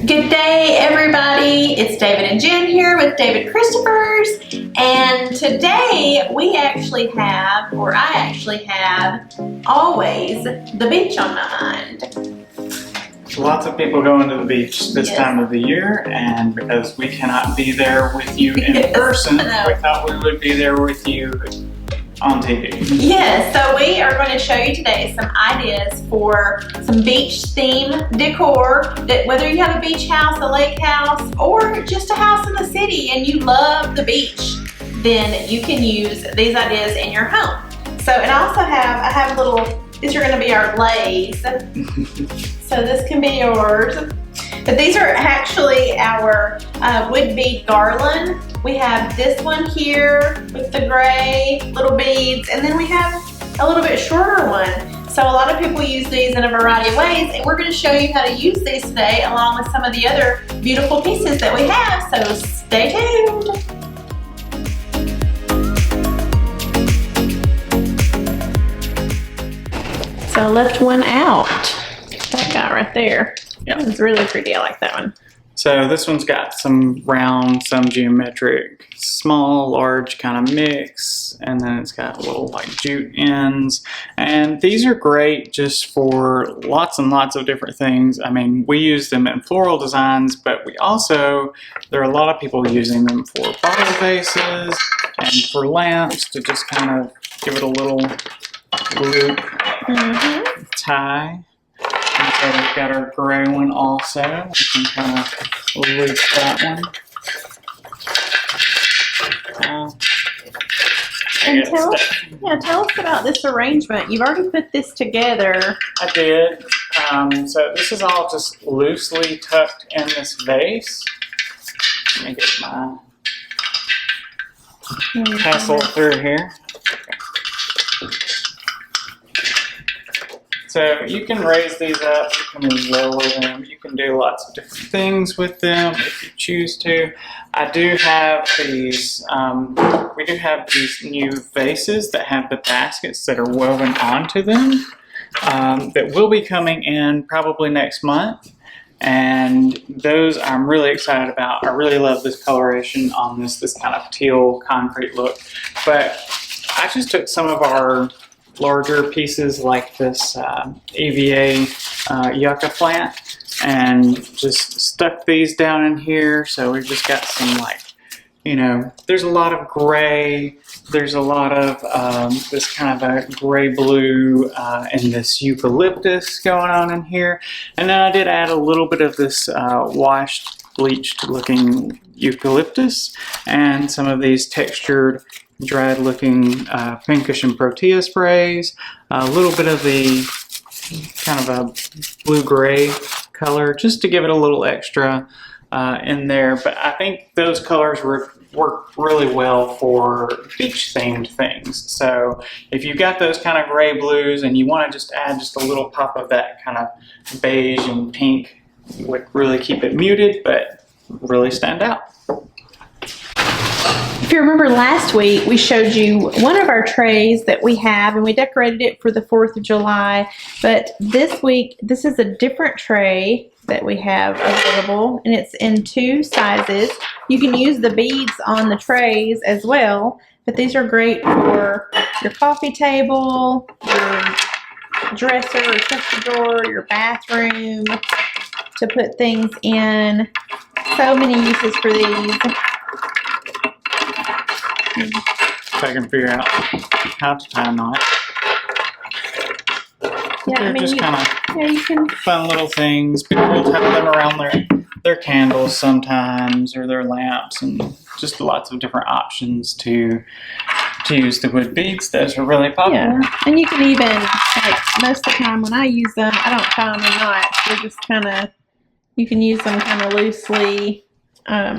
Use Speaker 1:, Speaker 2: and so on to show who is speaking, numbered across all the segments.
Speaker 1: Good day, everybody. It's David and Jen here with David Christopher's, and today we actually have, or I actually have, always the beach on my mind.
Speaker 2: Lots of people going to the beach this time of the year, and because we cannot be there with you in person, we thought we would be there with you on TV.
Speaker 1: Yes, so we are going to show you today some ideas for some beach theme decor, that whether you have a beach house, a lake house, or just a house in the city and you love the beach, then you can use these ideas in your home. So, and I have little, these are going to be our glaze. So this can be yours. But these are actually our wood bead garland. We have this one here with the gray little beads, and then we have a little bit shorter one. So a lot of people use these in a variety of ways, and we're going to show you how to use these today along with some of the other beautiful pieces that we have. So stay tuned. So I left one out. That guy right there.
Speaker 2: Yeah,
Speaker 1: it's really pretty. I like that one.
Speaker 2: So this one's got some round, some geometric, small, large kind of mix, and then it's got little like jute ends. And these are great just for lots and lots of different things. I mean, we use them in floral designs, but we also, there are a lot of people using them for bottle vases and for lamps to just kind of give it a little loop tie. And so we've got our gray one also. We can kind of loop that one.
Speaker 1: And tell us about this arrangement. You've already put this together.
Speaker 2: I did. So this is all just loosely tucked in this vase. Let me get my pestle through here. So you can raise these up, you can lower them, you can do lots of different things with them if you choose to. I do have these, we do have these new vases that have the baskets that are woven onto them that will be coming in probably next month. And those I'm really excited about. I really love this coloration on this kind of teal concrete look. But I just took some of our larger pieces like this EVA yucca plant and just stuck these down in here. So we've just got some, like, you know, there's a lot of gray, there's a lot of this kind of a gray blue and this eucalyptus going on in here. And then I did add a little bit of this washed, bleached looking eucalyptus and some of these textured dried looking pinkish and protea sprays, a little bit of the kind of a blue-gray color just to give it a little extra in there. But I think those colors work really well for beach themed things. So if you've got those kind of gray blues and you want to just add just a little pop of that kind of beige and pink, would really keep it muted but really stand out.
Speaker 1: If you remember last week, we showed you one of our trays that we have, and we decorated it for the 4th of July. But this week, this is a different tray that we have available, and it's in 2 sizes. You can use the beads on the trays as well, but these are great for your coffee table, your dresser or chest drawer, your bathroom, to put things in. So many uses for these.
Speaker 2: If I can figure out how to tie a knot.
Speaker 1: Yeah,
Speaker 2: They're just kind of
Speaker 1: you can
Speaker 2: fun little things. People will tie them around their candles sometimes, or their lamps, and just lots of different options to use the wood beads. Those are really popular.
Speaker 1: Yeah, and you can even, like, most of the time when I use them, I don't tie them in knots. They're just kind of, you can use them kind of loosely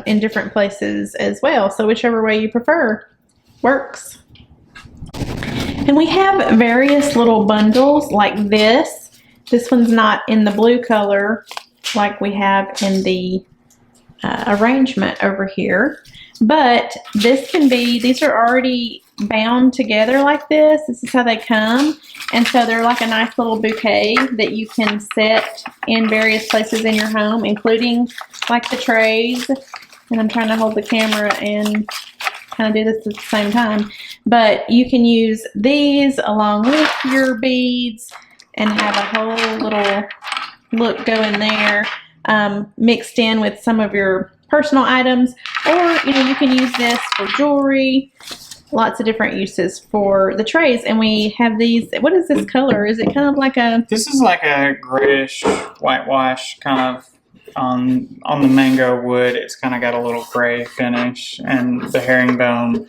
Speaker 1: in different places as well. So whichever way you prefer works. And we have various little bundles like this. This one's not in the blue color like we have in the arrangement over here. But this can be, these are already bound together like this. This is how they come. And so they're like a nice little bouquet that you can set in various places in your home, including like the trays. And I'm trying to hold the camera and kind of do this at the same time. But you can use these along with your beads and have a whole little look go in there, mixed in with some of your personal items. Or, you know, you can use this for jewelry. Lots of different uses for the trays. And we have these, what is this color? Is it kind of like a...
Speaker 2: This is like a grayish whitewash kind of on the mango wood. It's kind of got a little gray finish, and the herringbone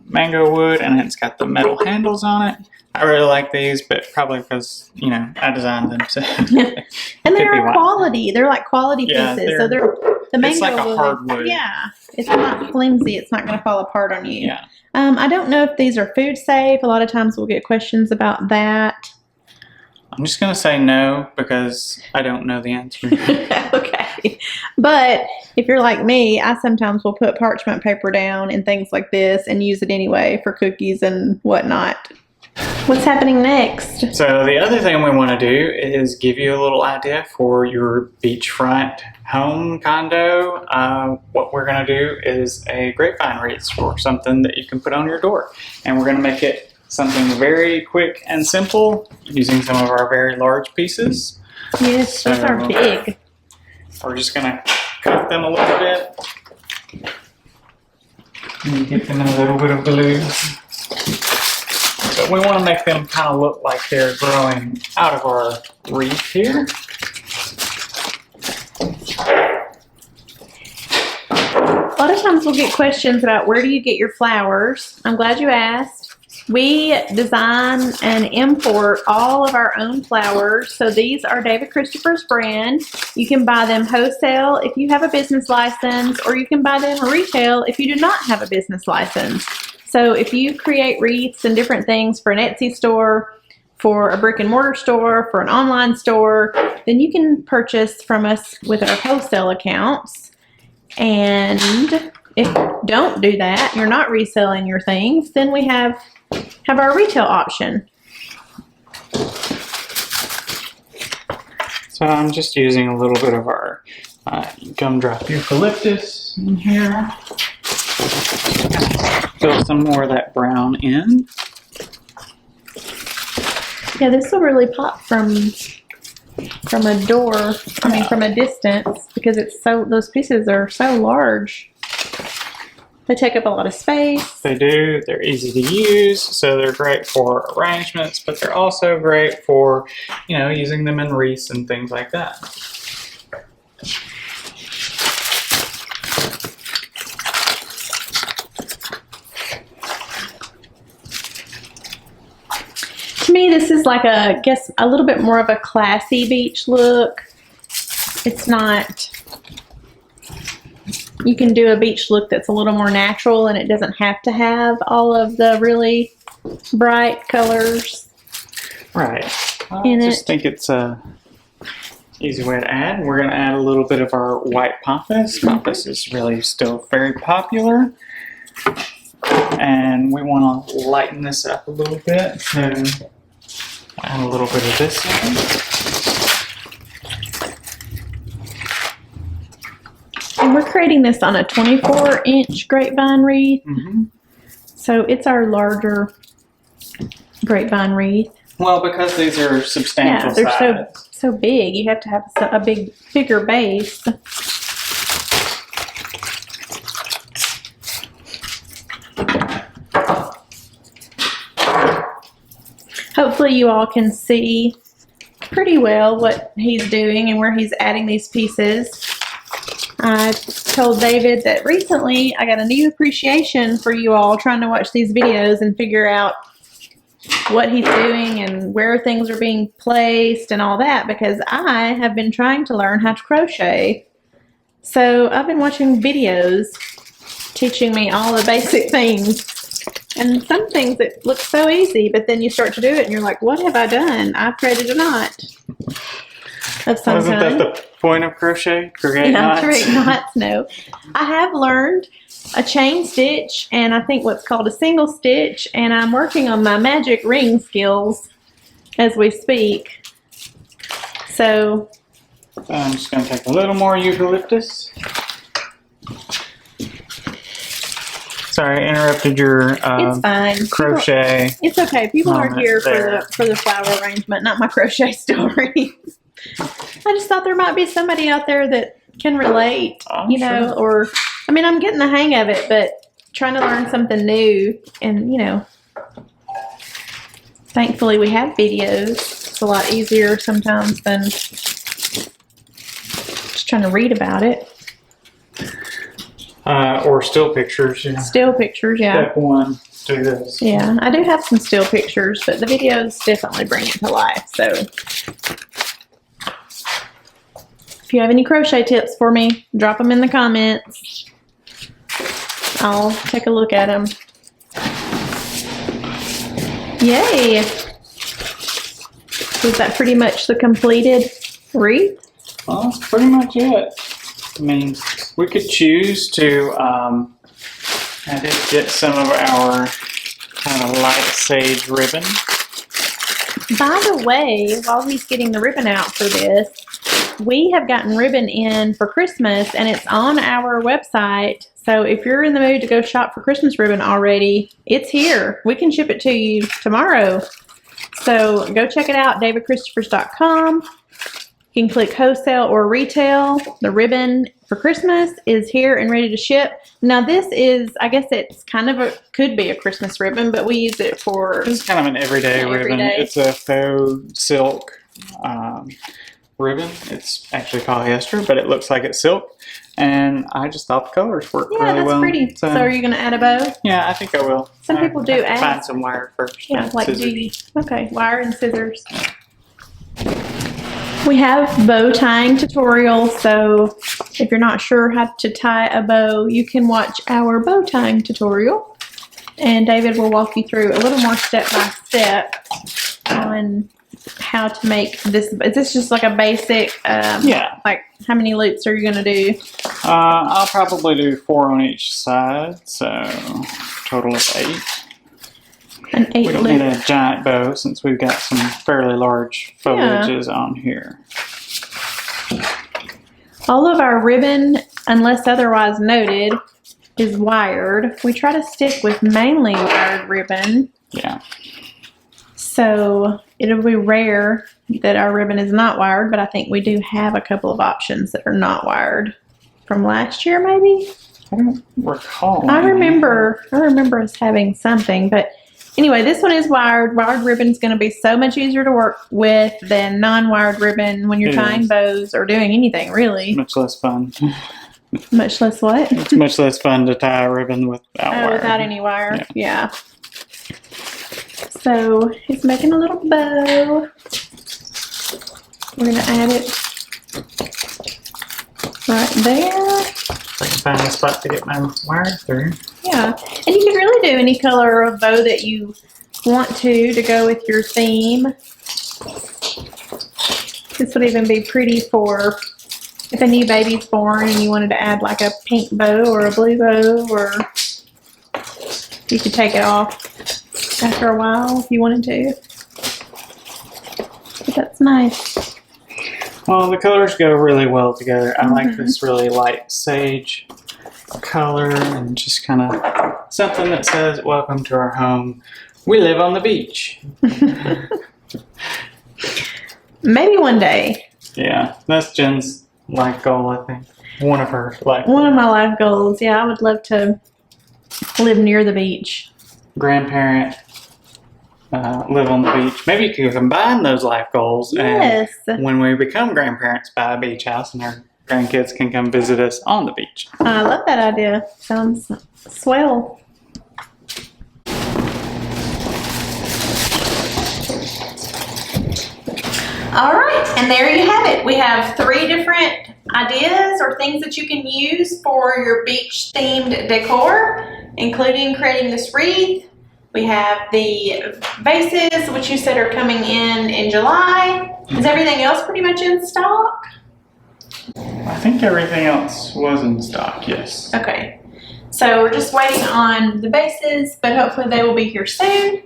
Speaker 2: mango wood, and it's got the metal handles on it. I really like these, but probably because, you know, I designed them. So
Speaker 1: and they're quality. They're like quality pieces. So they're the mango
Speaker 2: it's like a
Speaker 1: wood.
Speaker 2: hardwood.
Speaker 1: Yeah, it's not flimsy. It's not going to fall apart on you.
Speaker 2: Yeah.
Speaker 1: I don't know if these are food safe. A lot of times we'll get questions about that.
Speaker 2: I'm just going to say no because I don't know the answer.
Speaker 1: Okay. But if you're like me, I sometimes will put parchment paper down and things like this and use it anyway for cookies and whatnot. What's happening next?
Speaker 2: So the other thing we want to do is give you a little idea for your beachfront home condo. What we're going to do is a grapevine wreath, or something that you can put on your door. And we're going to make it something very quick and simple using some of our very large pieces.
Speaker 1: Yes, those are big.
Speaker 2: We're just going to cut them a little bit and get them in a little bit of glue. But we want to make them kind of look like they're growing out of our wreath here.
Speaker 1: A lot of times we'll get questions about where do you get your flowers. I'm glad you asked. We design and import all of our own flowers. So these are David Christopher's brand. You can buy them wholesale if you have a business license, or you can buy them retail if you do not have a business license. So if you create wreaths and different things for an Etsy store, for a brick and mortar store, for an online store, then you can purchase from us with our wholesale accounts. And if you don't do that, you're not reselling your things, then we have our retail option.
Speaker 2: So I'm just using a little bit of our Gumdrop Eucalyptus in here. Fill some more of that brown in.
Speaker 1: Yeah, this will really pop from a door, from a distance, because it's so, those pieces are so large. They take up a lot of space.
Speaker 2: They do. They're easy to use, so they're great for arrangements, but they're also great for, you know, using them in wreaths and things like that.
Speaker 1: To me, this is like I guess a little bit more of a classy beach look. It's not, you can do a beach look that's a little more natural, and it doesn't have to have all of the really bright colors.
Speaker 2: Right. I just think it's a easy way to add. We're going to add a little bit of our white pampas. Pampas is really still very popular. And we want to lighten this up a little bit, so add a little bit of this in.
Speaker 1: And we're creating this on a 24-inch grapevine wreath.
Speaker 2: Mm-hmm.
Speaker 1: So it's our larger grapevine wreath.
Speaker 2: Well, because these are substantial
Speaker 1: they're
Speaker 2: size.
Speaker 1: so big. You have to have a bigger base. Hopefully you all can see pretty well what he's doing and where he's adding these pieces. I told David that recently I got a new appreciation for you all trying to watch these videos and figure out what he's doing and where things are being placed and all that, because I have been trying to learn how to crochet. So I've been watching videos teaching me all the basic things. And some things that look so easy, but then you start to do it and you're like, what have I done? I've created a knot. of some
Speaker 2: Wasn't
Speaker 1: kind.
Speaker 2: that the point of crochet? Create
Speaker 1: Yeah,
Speaker 2: knots?
Speaker 1: create knots. No, I have learned a chain stitch and I think what's called a single stitch, and I'm working on my magic ring skills as we speak. So
Speaker 2: I'm just going to take a little more eucalyptus. Sorry, I interrupted your
Speaker 1: it's fine.
Speaker 2: crochet.
Speaker 1: It's okay. People are
Speaker 2: moment
Speaker 1: here
Speaker 2: there.
Speaker 1: for the flower arrangement, not my crochet story. I just thought there might be somebody out there that can relate,
Speaker 2: Oh,
Speaker 1: you know,
Speaker 2: sure.
Speaker 1: or I mean, I'm getting the hang of it, but trying to learn something new, and you know, thankfully we have videos. It's a lot easier sometimes than just trying to read about it.
Speaker 2: Or still pictures. Yeah.
Speaker 1: Still pictures, yeah.
Speaker 2: Step one, do this.
Speaker 1: Yeah, I do have some still pictures, but the videos definitely bring it to life. So if you have any crochet tips for me, drop them in the comments. I'll take a look at them. Yay! Was that pretty much the completed wreath?
Speaker 2: Well, that's pretty much it. I mean, we could choose to, I did get some of our kind of light sage ribbon.
Speaker 1: By the way, while he's getting the ribbon out for this, we have gotten ribbon in for Christmas and it's on our website. So if you're in the mood to go shop for Christmas ribbon already, it's here. We can ship it to you tomorrow. So go check it out, davidchristopher's.com. You can click wholesale or retail. The ribbon for Christmas is here and ready to ship. Now this is, I guess it's kind of could be a Christmas ribbon, but we use it for...
Speaker 2: It's kind of an everyday ribbon. It's a faux silk ribbon. It's actually polyester, but it looks like it's silk. And I just thought the colors worked really
Speaker 1: that's
Speaker 2: well.
Speaker 1: pretty. So are you going to add a bow?
Speaker 2: Yeah, I think I will.
Speaker 1: Some people do
Speaker 2: I have to
Speaker 1: add.
Speaker 2: find some wire first.
Speaker 1: Yeah, like
Speaker 2: scissors.
Speaker 1: okay, wire and scissors. We have bow tying tutorials, so if you're not sure how to tie a bow, you can watch our bow tying tutorial. And David will walk you through a little more step by step on how to make this. Is this just like a basic,
Speaker 2: Yeah.
Speaker 1: like how many loops are you going to do?
Speaker 2: I'll probably do 4 on each side, so total of 8.
Speaker 1: An 8
Speaker 2: We don't
Speaker 1: loop.
Speaker 2: need a giant bow since we've got some fairly large foliages on here.
Speaker 1: All of our ribbon, unless otherwise noted, is wired. We try to stick with mainly wired ribbon.
Speaker 2: Yeah.
Speaker 1: So it'll be rare that our ribbon is not wired, but I think we do have a couple of options that are not wired from last year, maybe.
Speaker 2: I don't recall.
Speaker 1: I remember us having something, but anyway, this one is wired. Wired ribbon is going to be so much easier to work with than non-wired ribbon when you're
Speaker 2: It
Speaker 1: tying
Speaker 2: is.
Speaker 1: bows or doing anything really.
Speaker 2: Much less fun.
Speaker 1: Much less what?
Speaker 2: It's much less fun to tie a ribbon without wire.
Speaker 1: Without any wire. Yeah. So he's making a little bow. We're going to add it right there.
Speaker 2: I can find a spot to get my wire through.
Speaker 1: Yeah. And you can really do any color of bow that you want to go with your theme. This would even be pretty for if a new baby's born and you wanted to add like a pink bow or a blue bow, or you could take it off after a while if you wanted to. But that's nice.
Speaker 2: Well, the colors go really well together. I like this really light sage color and just kind of something that says, "Welcome to our home. We live on the beach."
Speaker 1: Maybe one day.
Speaker 2: Yeah, that's Jen's life goal, I think. One of her life
Speaker 1: One of
Speaker 2: goals.
Speaker 1: my life goals. Yeah, I would love to live near the beach.
Speaker 2: Grandparent, live on the beach. Maybe you could combine those life goals.
Speaker 1: Yes.
Speaker 2: And when we become grandparents, buy a beach house and our grandkids can come visit us on the beach.
Speaker 1: I love that idea. Sounds swell. All right, and there you have it. We have 3 different ideas or things that you can use for your beach themed decor, including creating this wreath, We have the vases, which you said are coming in July. Is everything else pretty much in stock?
Speaker 2: I think everything else was in stock, yes.
Speaker 1: Okay, so we're just waiting on the vases, but hopefully they will be here soon,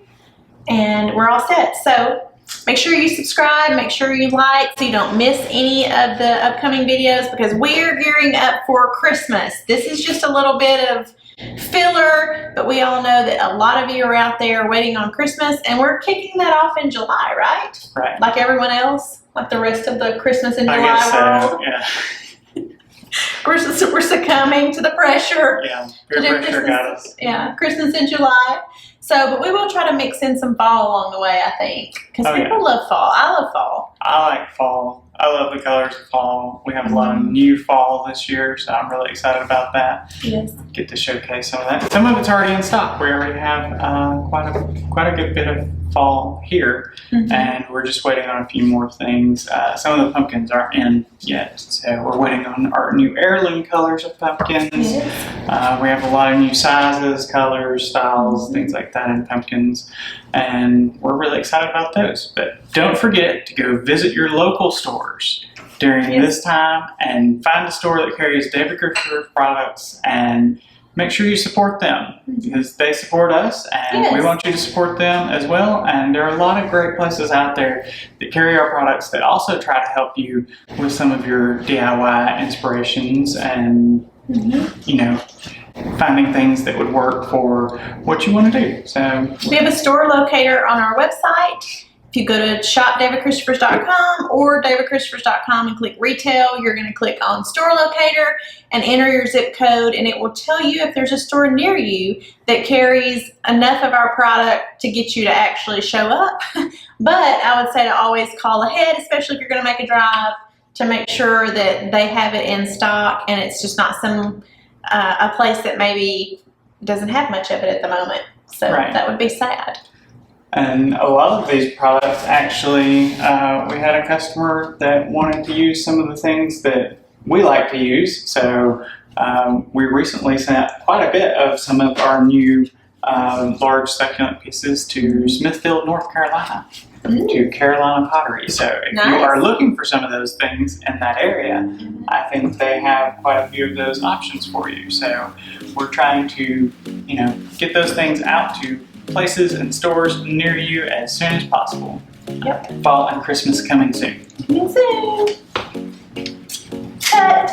Speaker 1: and we're all set. So make sure you subscribe, make sure you like so you don't miss any of the upcoming videos, because we're gearing up for Christmas. This is just a little bit of filler, but we all know that a lot of you are out there waiting on Christmas, and we're kicking that off in July, right?
Speaker 2: Right.
Speaker 1: Like everyone else, like the rest of the Christmas in
Speaker 2: I
Speaker 1: July
Speaker 2: guess
Speaker 1: world.
Speaker 2: yeah.
Speaker 1: We're succumbing to the pressure.
Speaker 2: Yeah,
Speaker 1: to
Speaker 2: peer
Speaker 1: do
Speaker 2: pressure
Speaker 1: Christmas,
Speaker 2: got us.
Speaker 1: yeah, Christmas in July. So, but we will try to mix in some fall along the way, I think, because people love fall. I love fall.
Speaker 2: I like fall. I love the colors of fall. We have a lot of new fall this year, so I'm really excited about that.
Speaker 1: Yes.
Speaker 2: Get to showcase some of that. Some of it's already in stock. We already have quite a good bit of fall here, and we're just waiting on a few more things. Some of the pumpkins aren't in yet, so we're waiting on our new heirloom colors of pumpkins. Yes. We have a lot of new sizes, colors, styles, things like that in pumpkins, and we're really excited about those. But don't forget to go visit your local stores during this time and find a store that carries David Gertrude products and make sure you support them, because they support us, and we want you to support them as well. And there are a lot of great places out there that carry our products that also try to help you with some of your DIY inspirations and, you know, finding things that would work for what you want to do. So
Speaker 1: we have a store locator on our website. If you go to shop.davidchristopher's.com or davidchristopher's.com and click retail, you're going to click on store locator and enter your zip code, and it will tell you if there's a store near you that carries enough of our product to get you to actually show up. But I would say to always call ahead, especially if you're going to make a drive, to make sure that they have it in stock and it's just not some a place that maybe doesn't have much of it at the moment. So that would be sad.
Speaker 2: And a lot of these products, actually, we had a customer that wanted to use some of the things that we like to use. So we recently sent quite a bit of some of our new large succulent pieces to Smithfield, North Carolina, to Carolina Pottery. So if you are looking for some of those things in that area, I think they have quite a few of those options for you. So we're trying to, you know, get those things out to places and stores near you as soon as possible. Fall and Christmas coming soon.
Speaker 1: Coming soon. Cut.